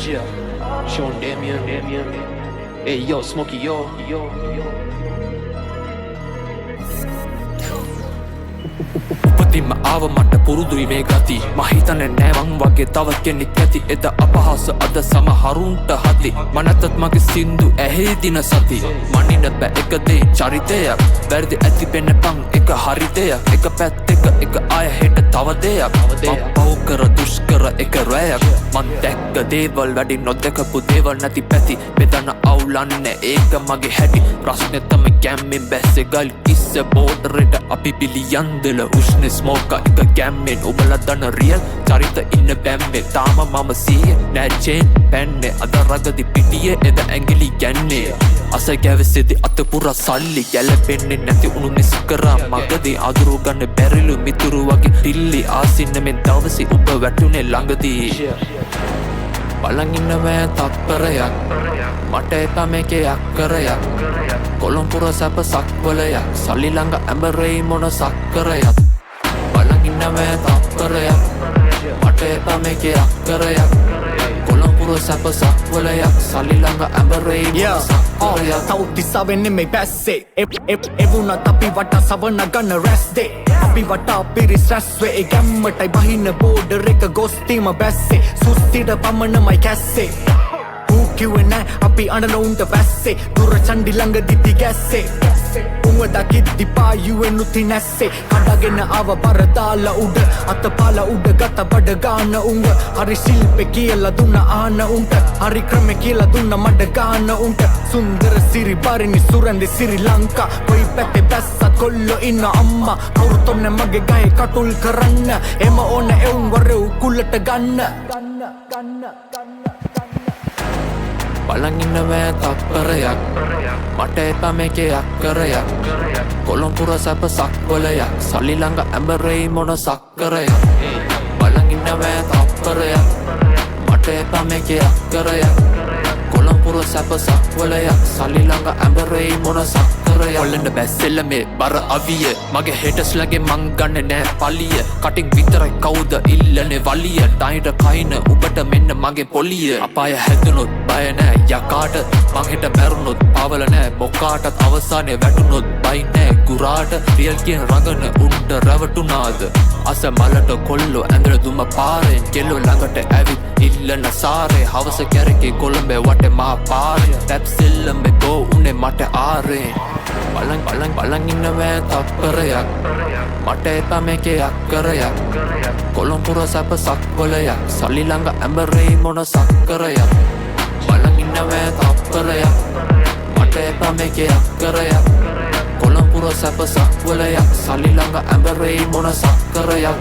Sean Damien. Hey yo, Smokey yo. උපතින්ම ආව මට පුරුදුයි මේ ගති මහිතන්නේ නෑ මං වගේ තව කෙනෙක් ඇති එද අපහාස අද සමහරුන්ට හති මනතත් මගේ සින්දු ඇහි දින සති මනින්න බෑ එක දේ චරිතයක් වැරදි ඇති පෙන්නපන් එක හරි දෙයක් එක පැත්තක එක ආය හෙට තව දෙයක් මං පව් කර දුෂ්කර එක රැයක් මං දැක්ක දේවල් වැඩි නොදකපු දේවල් නැති පැති බෙදන අවුලන්නේ ඒක මගේ හැටි ප්‍රශ්නේ තමයි ගැම්මෙන් බැස්සේ ගල් කිස්ස බෝඩරේට අපි බිලියන් දෙල උෂ්ණ ස්මෝක එක ගැම්මෙන් උඹලා දන්න රියල් චරිත ඉන්න බැම්මේ තාම මම සීය නෑ චේන් පැන්නේ අද රගදි පිටියේ එද ඇඟිලි ගැන්නේ අස ගැවසෙදි අත පුරා සල්ලි ගැලපෙන්නේ නැති උණු මිස් කරා මගදී අඳුරු ගන්න බැරිලු මිතුරු වගේ පිල්ලි ආසින්න මෙන් දවසි ඔබ වැටුනේ ළඟදී බලන් ඉන්නවෑ තත්පරයක් මට එපා මේකේ අක්කරයක් කොළොම්පුර සැප සක්වලයක් සල්ලි ළඟ ඇඹරෙයි මොන සක්කරයක් බලන් ඉන්නවෑ තත්පරයක් මට එපා මේකේ අක්කරයක් කොළොම්පුර සැප සක්වලයක් සල්ලි ළඟ ඇඹරෙයි මොන සක්කරයක් තවුතිසාවෙන් නෙමෙයි පැස්සේ එවුනත් අපි වටා සවන ගන්න රැස්දේ අපි වටා පිරිස් රැස්වේ ඒ ගැම්මටයි බහින්න බෝඩර් එක ගොස්තීම බැස්සේ සුස්තිට පමණමයි කැස්සේ කිව්වේ නෑ අපි අඬනවුන්ට වැස්සේ දුර චණ්ඩි ළඟ දිදි ගැස්සේ උඹ දකිද්දි පායුවෙන් උති නැස්සේ කඩගෙන ආව බර දාලා උඩ අතපාලා උඩ ගත බඩ ගාන උඹ හරි ශිල්පේ කියලා දුන්න ආන උන්ට හරි ක්‍රමේ කියලා දුන්න මඩ ගාන උන්ට සුන්දර සිරි බරිනි සුරන්දි ශ්‍රී ලංකා කොයි පැත්තේ බැස්සත් කොල්ලෝ ඉන්න අම්මා කවුරුත් ඔන්න මගේ ගහේ කටුල් කරන්න එම ඕන එවුන් වරෙව් කුලට ගන්න බලන් ඉන්නවෑ තත්පරයක් මට එපා මේකේ අක්කරයක් කොළොම්පුර සැප සක්වලයක් සල්ලි ළඟ ඇඹරෙයි මොන සක්කරයක් බලන් ඉන්නවෑ තත්පරයක් මට එපා මේකේ අක්කරයක් කොළොම්පුර සැප සක්වලයක් සල්ලි ළඟ ඇඹරෙයි මොන සක්කරයක් කොල්ලන්න බැස්සෙල්ල මේ බර අවිය මගේ හෙටස්ලගේ මං ගන්න නෑ පලිය කටින් විතරයි කවුද ඉල්ලනේ වලිය ටයිට කයින උබට මෙන්න මගේ පොලිය අපාය හැදුනොත් බය නෑ යකාට මං හෙට මැරුණොත් පවල නෑ මොකාටත් අවසානය වැටුනොත් බයි නෑ ගුරාට රියල් කියන රගන උන්ට රැවටුනාද අස මලට කොල්ලෝ ඇඳල දුම පාරෙන් කෙල්ලෝ ළඟට ඇවිත් ඉල්ලන සාරේ හවස කැරකේ කොළඹේ වටේ මහා පාරේ පැප්සෙල්ලඹේ ගෝ උනේ මට ආරේ බලන් ඉන්නවෑ තත්පරයක් මට එපා මේකේ අක්කරයක් කොළොම්පුර සැප සක්වලයක් සල්ලි ළඟ ඇඹරෙයි මොන සක්කරයක් බලන් ඉන්නවෑ තත්පරයක් මට එපා මේකේ අක්කරයක් කොළොම්පුර සැප සක්වලයක් සල්ලි ළඟ ඇඹරෙයි මොන සක්කරයක්